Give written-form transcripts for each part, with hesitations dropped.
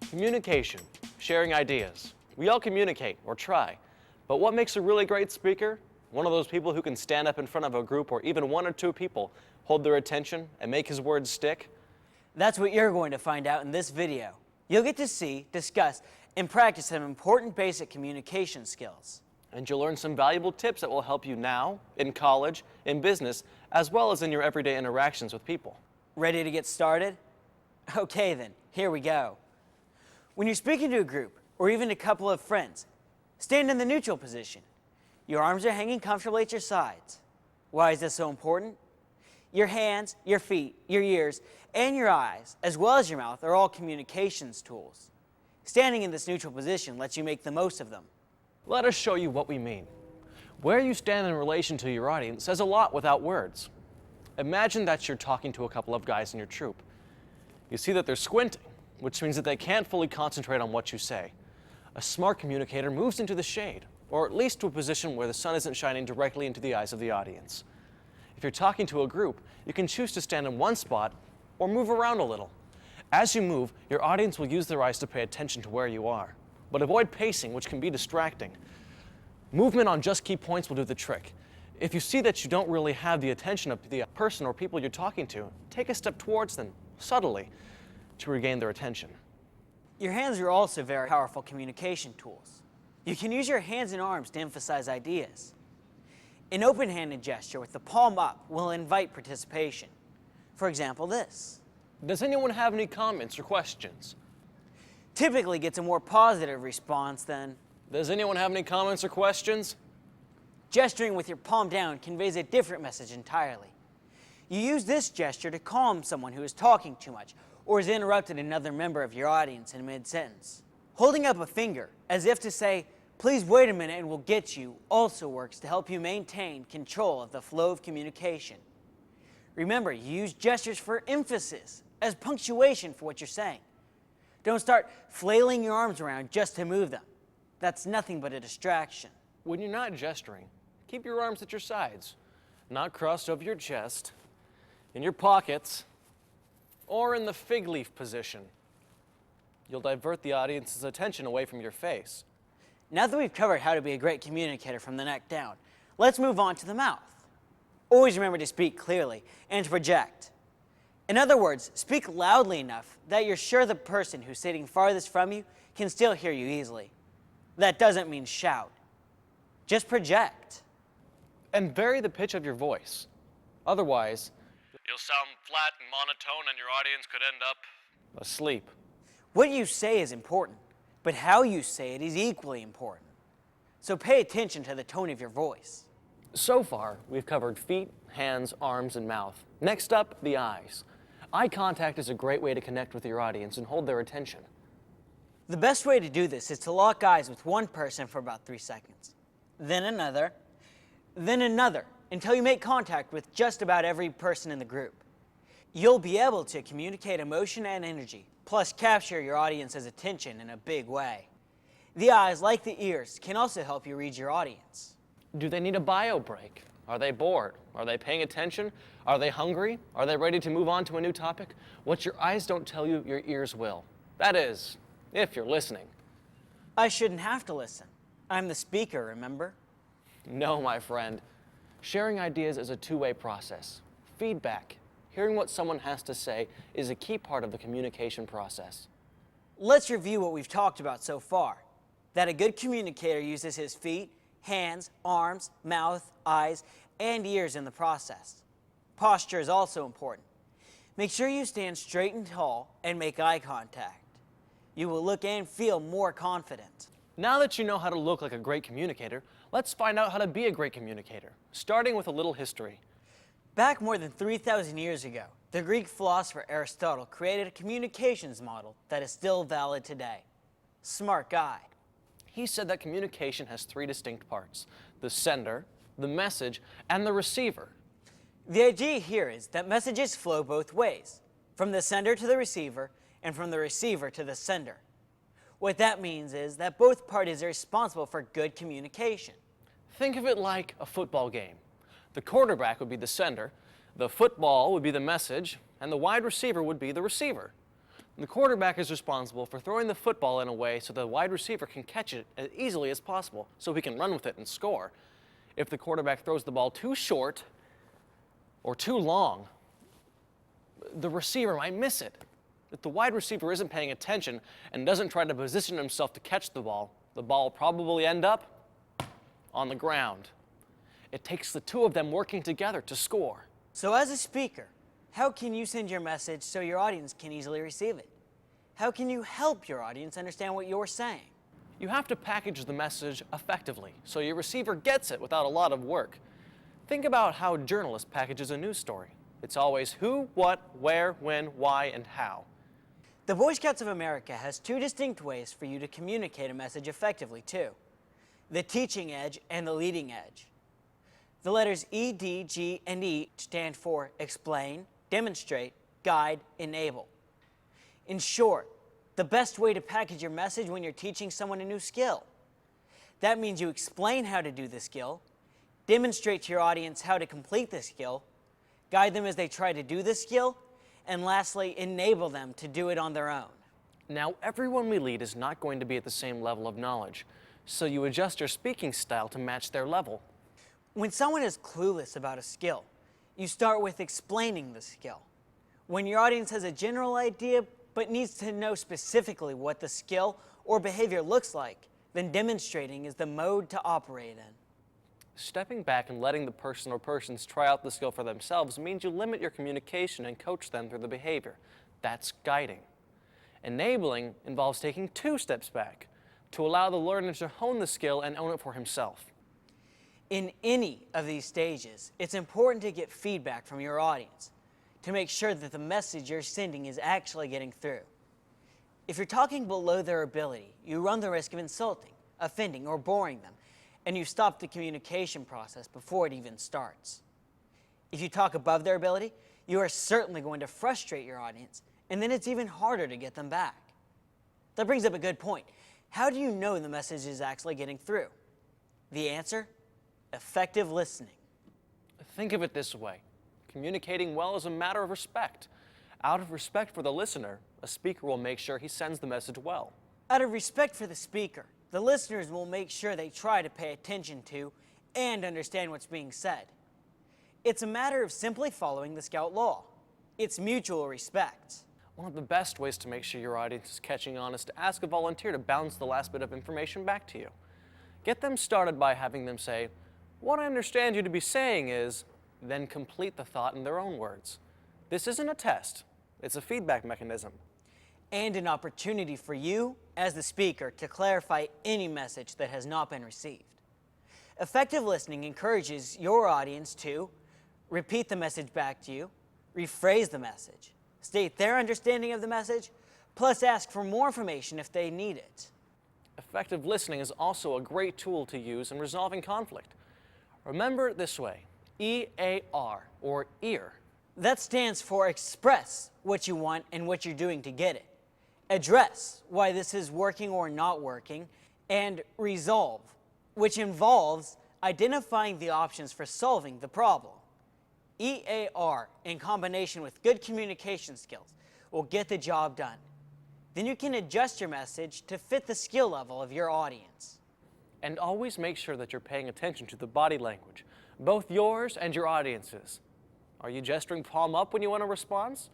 Communication, sharing ideas. We all communicate, or try. But what makes a really great speaker? One of those people who can stand up in front of a group or even one or two people, hold their attention, and make his words stick? That's what you're going to find out in this video. You'll get to see, discuss, and practice some important basic communication skills. And you'll learn some valuable tips that will help you now, in college, in business, as well as in your everyday interactions with people. Ready to get started? Okay then, here we go. When you're speaking to a group, or even a couple of friends, stand in the neutral position. Your arms are hanging comfortably at your sides. Why is this so important? Your hands, your feet, your ears, and your eyes, as well as your mouth, are all communications tools. Standing in this neutral position lets you make the most of them. Let us show you what we mean. Where you stand in relation to your audience says a lot without words. Imagine that you're talking to a couple of guys in your troupe. You see that they're squinting, which means that they can't fully concentrate on what you say. A smart communicator moves into the shade, or at least to a position where the sun isn't shining directly into the eyes of the audience. If you're talking to a group, you can choose to stand in one spot or move around a little. As you move, your audience will use their eyes to pay attention to where you are. But avoid pacing, which can be distracting. Movement on just key points will do the trick. If you see that you don't really have the attention of the person or people you're talking to, take a step towards them, subtly, to regain their attention. Your hands are also very powerful communication tools. You can use your hands and arms to emphasize ideas. An open-handed gesture with the palm up will invite participation. For example, this. Does anyone have any comments or questions? Typically gets a more positive response than, Does anyone have any comments or questions? gesturing with your palm down conveys a different message entirely. You use this gesture to calm someone who is talking too much or has interrupted another member of your audience in mid-sentence. Holding up a finger, as if to say, please wait a minute and we'll get you, also works to help you maintain control of the flow of communication. Remember, you use gestures for emphasis, as punctuation for what you're saying. Don't start flailing your arms around just to move them. That's nothing but a distraction. When you're not gesturing, keep your arms at your sides, not crossed over your chest, in your pockets, or in the fig leaf position. You'll divert the audience's attention away from your face. Now that we've covered how to be a great communicator from the neck down, let's move on to the mouth. Always remember to speak clearly and to project. In other words, speak loudly enough that you're sure the person who's sitting farthest from you can still hear you easily. That doesn't mean shout. Just project. And vary the pitch of your voice. Otherwise, you'll sound flat and monotone and your audience could end up asleep. What you say is important, but how you say it is equally important. So pay attention to the tone of your voice. So far, we've covered feet, hands, arms, and mouth. Next up, the eyes. Eye contact is a great way to connect with your audience and hold their attention. The best way to do this is to lock eyes with one person for about 3 seconds, then another, until you make contact with just about every person in the group. You'll be able to communicate emotion and energy, plus capture your audience's attention in a big way. The eyes, like the ears, can also help you read your audience. Do they need a bio break? Are they bored? Are they paying attention? Are they hungry? Are they ready to move on to a new topic? What your eyes don't tell you, your ears will. That is, if you're listening. I shouldn't have to listen. I'm the speaker, remember? No, my friend. Sharing ideas is a two-way process. Feedback, hearing what someone has to say, is a key part of the communication process. Let's review what we've talked about so far. That a good communicator uses his feet, hands, arms, mouth, eyes, and ears in the process. Posture is also important. Make sure you stand straight and tall and make eye contact. You will look and feel more confident. Now that you know how to look like a great communicator, let's find out how to be a great communicator, starting with a little history. Back more than 3,000 years ago, the Greek philosopher Aristotle created a communications model that is still valid today. Smart guy. He said that communication has 3 distinct parts: the sender, the message, and the receiver. The idea here is that messages flow both ways, from the sender to the receiver, and from the receiver to the sender. What that means is that both parties are responsible for good communication. Think of it like a football game. The quarterback would be the sender, the football would be the message, and the wide receiver would be the receiver. The quarterback is responsible for throwing the football in a way so the wide receiver can catch it as easily as possible so he can run with it and score. If the quarterback throws the ball too short or too long, the receiver might miss it. If the wide receiver isn't paying attention and doesn't try to position himself to catch the ball will probably end up on the ground. It takes the two of them working together to score. So as a speaker, how can you send your message so your audience can easily receive it? How can you help your audience understand what you're saying? You have to package the message effectively so your receiver gets it without a lot of work. Think about how a journalist packages a news story. It's always who, what, where, when, why, and how. The Boy Scouts of America has two distinct ways for you to communicate a message effectively, too. The teaching edge and the leading edge. The letters E, D, G, and E stand for explain, demonstrate, guide, enable. In short, the best way to package your message when you're teaching someone a new skill. That means you explain how to do the skill, demonstrate to your audience how to complete the skill, guide them as they try to do the skill, and lastly, enable them to do it on their own. Now, everyone we lead is not going to be at the same level of knowledge, so you adjust your speaking style to match their level. When someone is clueless about a skill, you start with explaining the skill. When your audience has a general idea but needs to know specifically what the skill or behavior looks like, then demonstrating is the mode to operate in. Stepping back and letting the person or persons try out the skill for themselves means you limit your communication and coach them through the behavior. That's guiding. Enabling involves taking 2 steps back to allow the learner to hone the skill and own it for himself. In any of these stages, it's important to get feedback from your audience to make sure that the message you're sending is actually getting through. If you're talking below their ability, you run the risk of insulting, offending, or boring them, and you stop the communication process before it even starts. If you talk above their ability, you are certainly going to frustrate your audience, and then it's even harder to get them back. That brings up a good point. How do you know the message is actually getting through? The answer? Effective listening. Think of it this way. Communicating well is a matter of respect. Out of respect for the listener, a speaker will make sure he sends the message well. Out of respect for the speaker, the listeners will make sure they try to pay attention to and understand what's being said. It's a matter of simply following the Scout law. It's mutual respect. One of the best ways to make sure your audience is catching on is to ask a volunteer to bounce the last bit of information back to you. Get them started by having them say, "What I understand you to be saying is," then complete the thought in their own words. This isn't a test, it's a feedback mechanism. And an opportunity for you, as the speaker, to clarify any message that has not been received. Effective listening encourages your audience to repeat the message back to you, rephrase the message, state their understanding of the message, plus ask for more information if they need it. Effective listening is also a great tool to use in resolving conflict. Remember it this way, EAR, or ear. That stands for express what you want and what you're doing to get it. Address why this is working or not working, and resolve, which involves identifying the options for solving the problem. EAR, in combination with good communication skills, will get the job done. Then you can adjust your message to fit the skill level of your audience. And always make sure that you're paying attention to the body language, both yours and your audience's. Are you gesturing palm up when you want a response?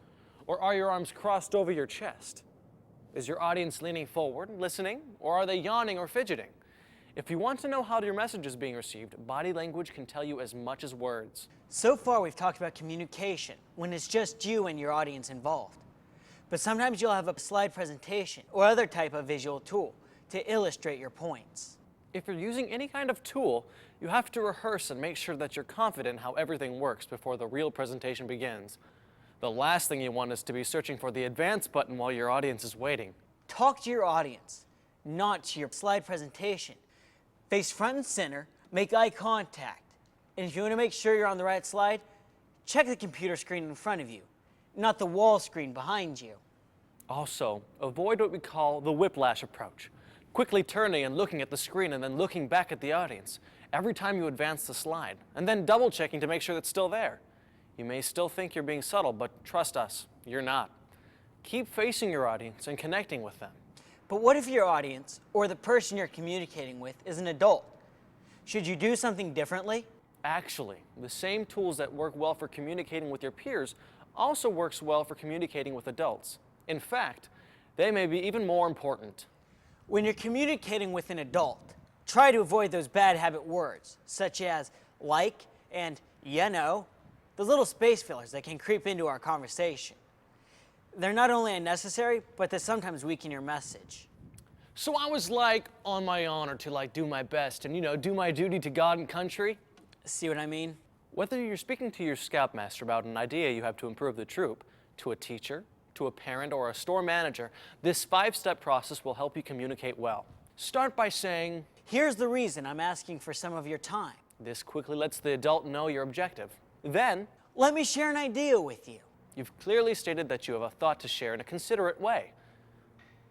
Or are your arms crossed over your chest? Is your audience leaning forward, listening, or are they yawning or fidgeting? If you want to know how your message is being received, body language can tell you as much as words. So far, we've talked about communication, when it's just you and your audience involved. But sometimes you'll have a slide presentation or other type of visual tool to illustrate your points. If you're using any kind of tool, you have to rehearse and make sure that you're confident how everything works before the real presentation begins. The last thing you want is to be searching for the advance button while your audience is waiting. Talk to your audience, not to your slide presentation. Face front and center, make eye contact. And if you want to make sure you're on the right slide, check the computer screen in front of you, not the wall screen behind you. Also, avoid what we call the whiplash approach. Quickly turning and looking at the screen and then looking back at the audience every time you advance the slide, and then double checking to make sure it's still there. You may still think you're being subtle, but trust us, you're not. Keep facing your audience and connecting with them. But what if your audience, or the person you're communicating with, is an adult? Should you do something differently? Actually, the same tools that work well for communicating with your peers also works well for communicating with adults. In fact, they may be even more important. When you're communicating with an adult, try to avoid those bad habit words, such as like and you know, the little space fillers that can creep into our conversation. They're not only unnecessary, but they sometimes weaken your message. So I was on my honor to do my best and do my duty to God and country. See what I mean? Whether you're speaking to your scoutmaster about an idea you have to improve the troop, to a teacher, to a parent, or a store manager, this 5-step process will help you communicate well. Start by saying, "Here's the reason I'm asking for some of your time." this quickly lets the adult know your objective. Then, "Let me share an idea with you." you've clearly stated that you have a thought to share in a considerate way.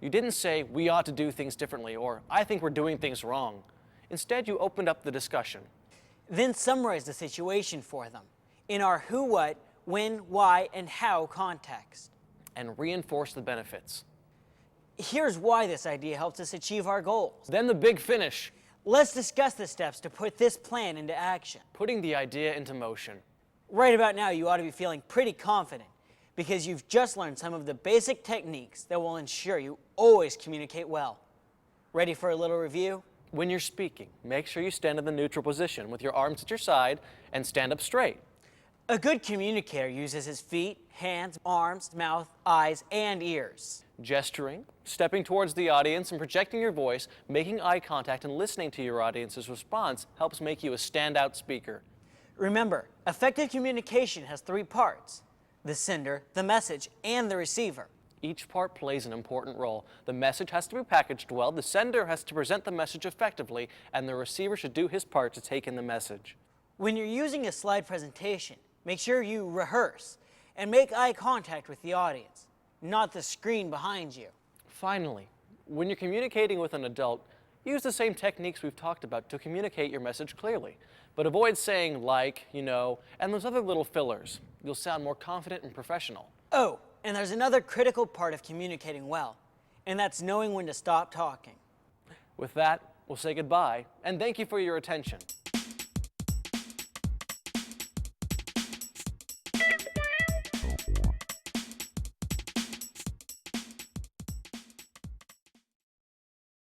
You didn't say, we ought to do things differently, or I think we're doing things wrong. Instead, you opened up the discussion. Then summarize the situation for them in our who, what, when, why, and how context. And reinforce the benefits. Here's why this idea helps us achieve our goals. Then the big finish, Let's discuss the steps to put this plan into action. putting the idea into motion. Right about now, you ought to be feeling pretty confident because you've just learned some of the basic techniques that will ensure you always communicate well. Ready for a little review? When you're speaking, make sure you stand in the neutral position with your arms at your side and stand up straight. A good communicator uses his feet, hands, arms, mouth, eyes, and ears. Gesturing, stepping towards the audience and projecting your voice, making eye contact and listening to your audience's response helps make you a standout speaker. Remember, effective communication has 3 parts: the sender, the message, and the receiver. Each part plays an important role. The message has to be packaged well, the sender has to present the message effectively, and the receiver should do his part to take in the message. When you're using a slide presentation, make sure you rehearse and make eye contact with the audience, not the screen behind you. Finally, when you're communicating with an adult, use the same techniques we've talked about to communicate your message clearly. But avoid saying and those other little fillers. You'll sound more confident and professional. Oh, and there's another critical part of communicating well, and that's knowing when to stop talking. With that, we'll say goodbye, and thank you for your attention.